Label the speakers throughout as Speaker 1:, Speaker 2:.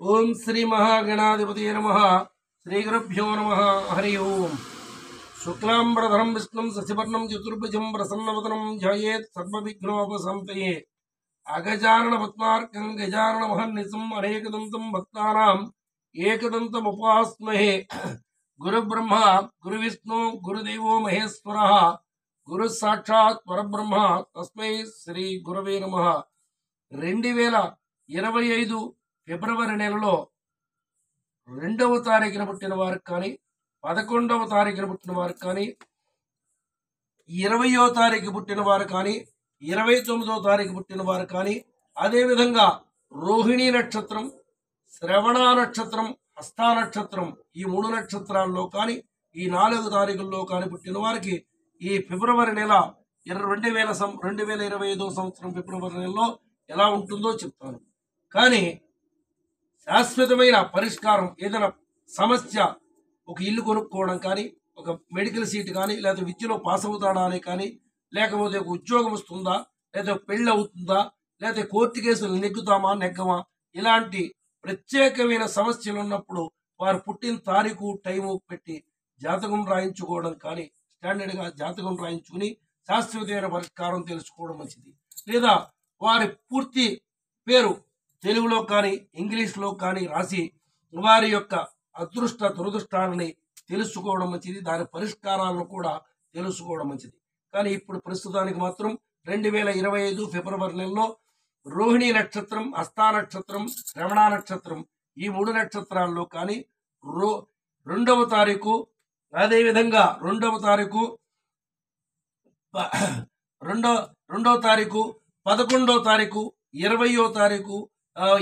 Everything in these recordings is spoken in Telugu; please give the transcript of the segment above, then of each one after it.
Speaker 1: ओम श्री महागणाधिपति नमः। श्री गुरुभ्यो नमः। हरि ओम। शुक्लांबरधरं विष्णुं शशिवर्णं चतुर्भुजं प्रसन्नवदनं ध्यायेत् सर्वविघ्नोपशान्तये। अगजानन पद्मार्कं गजानन महन्निशं अनेकदन्तं भक्तानाम् एकदन्तमुपास्महे। गुरुब्रह्मा गुरुविष्णु गुरुदेवो महेश्वरः गुरु साक्षात् परब्रह्म तस्मै श्री गुरवे नमः। 2025 ఫిబ్రవరి నెలలో 2వ తారీఖున పుట్టిన వారికి కానీ 11వ తారీఖున పుట్టిన వారికి కానీ 20వ తారీఖు పుట్టిన వారు కానీ 29వ తారీఖు పుట్టిన వారు కానీ అదేవిధంగా రోహిణీ నక్షత్రం, శ్రవణ నక్షత్రం, హస్త నక్షత్రం ఈ 3 నక్షత్రాల్లో కానీ ఈ 4 తారీఖుల్లో కానీ పుట్టిన వారికి ఈ ఫిబ్రవరి నెల 2025 సంవత్సరం ఫిబ్రవరి నెలలో ఎలా ఉంటుందో చెప్తాను. కానీ శాశ్వతమైన పరిష్కారం ఏదైనా సమస్య, ఒక ఇల్లు కొనుక్కోవడం కానీ, ఒక మెడికల్ సీట్ కానీ, లేకపోతే విద్యలో పాస్ అవుతాడా అని కానీ, లేకపోతే ఒక ఉద్యోగం వస్తుందా, లేకపోతే పెళ్ళి అవుతుందా, లేకపోతే కోర్టు కేసులు నెగ్గుతామా నెగ్గమా, ఇలాంటి ప్రత్యేకమైన సమస్యలు ఉన్నప్పుడు వారు పుట్టిన తారీఖు టైము పెట్టి జాతకం రాయించుకోవడం కానీ, స్టాండర్డ్గా జాతకం రాయించుకుని శాశ్వతమైన పరిష్కారం తెలుసుకోవడం మంచిది. లేదా వారి పూర్తి పేరు తెలుగులో కానీ ఇంగ్లీష్లో కానీ రాసి వారి యొక్క అదృష్ట దురదృష్టాలని తెలుసుకోవడం మంచిది. దాని పరిష్కారాలను కూడా తెలుసుకోవడం మంచిది. కానీ ఇప్పుడు ప్రస్తుతానికి మాత్రం 2025 ఫిబ్రవరి నెలలో రోహిణీ నక్షత్రం, హస్త నక్షత్రం, శ్రవణ నక్షత్రం ఈ 3 నక్షత్రాల్లో కానీ 2వ తారీఖు, అదేవిధంగా 2వ తారీఖు, 2వ తారీఖు, 11వ తారీఖు, 20వ తారీఖు,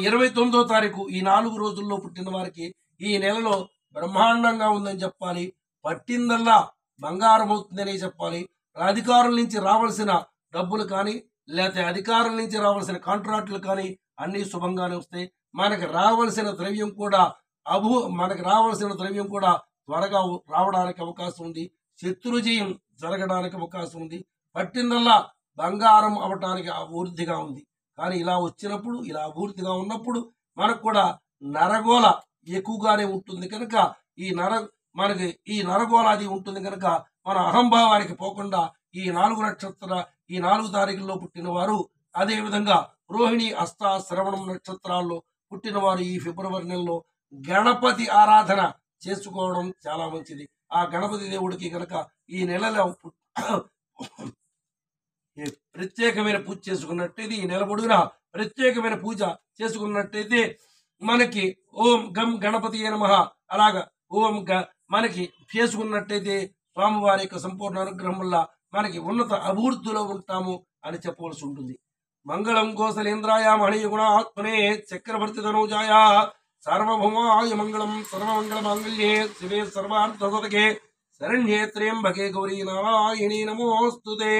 Speaker 1: 29వ తారీఖు ఈ 4 రోజుల్లో పుట్టిన వారికి ఈ నెలలో బ్రహ్మాండంగా ఉందని చెప్పాలి. పట్టిందల్లా బంగారం అవుతుందని చెప్పాలి. అధికారుల నుంచి రావాల్సిన డబ్బులు కానీ, లేకపోతే అధికారుల నుంచి రావాల్సిన కాంట్రాక్టులు కానీ అన్నీ శుభంగానే వస్తాయి. మనకు రావాల్సిన ద్రవ్యం కూడా త్వరగా రావడానికి అవకాశం ఉంది. శత్రుజయం జరగడానికి అవకాశం ఉంది. పట్టిందల్లా బంగారం అవటానికి అభివృద్ధిగా ఉంది. కానీ ఇలా వచ్చినప్పుడు, ఇలా అభివృద్ధిగా ఉన్నప్పుడు మనకు కూడా నరగోళ ఎక్కువగానే ఉంటుంది కనుక మనకి ఈ నరగోళాది ఉంటుంది కనుక మన అహంభావానికి పోకుండా ఈ 4 తారీఖుల్లో పుట్టిన వారు, అదేవిధంగా రోహిణి, హస్త, శ్రవణం నక్షత్రాల్లో పుట్టిన వారు ఈ ఫిబ్రవరి నెలలో గణపతి ఆరాధన చేసుకోవడం చాలా మంచిది. ఆ గణపతి దేవుడికి కనుక ఈ నెలలో ప్రత్యేకమైన పూజ చేసుకున్నట్టయితే, ఈ నెల పొడుగునా ప్రత్యేకమైన పూజ చేసుకున్నట్టయితే మనకి ఓం గం గణపతి నమః అలాగా మనకి చేసుకున్నట్టయితే స్వామివారి యొక్క సంపూర్ణ అనుగ్రహం వల్ల మనకి ఉన్నత అభివృద్ధిలో ఉంటాము అని చెప్పవలసి ఉంటుంది. మంగళం కోసలేంద్రాయ మణిగుణ ఆత్మనే చక్రవర్తి తనూజాయ సార్వభౌమాయ మంగళం సర్వమంగళ మాంగళ్యే శివే సర్వార్థ శతకే శరణ్యే త్ర్యంబకే గౌరీ నారాయణీ నమోస్తుతే.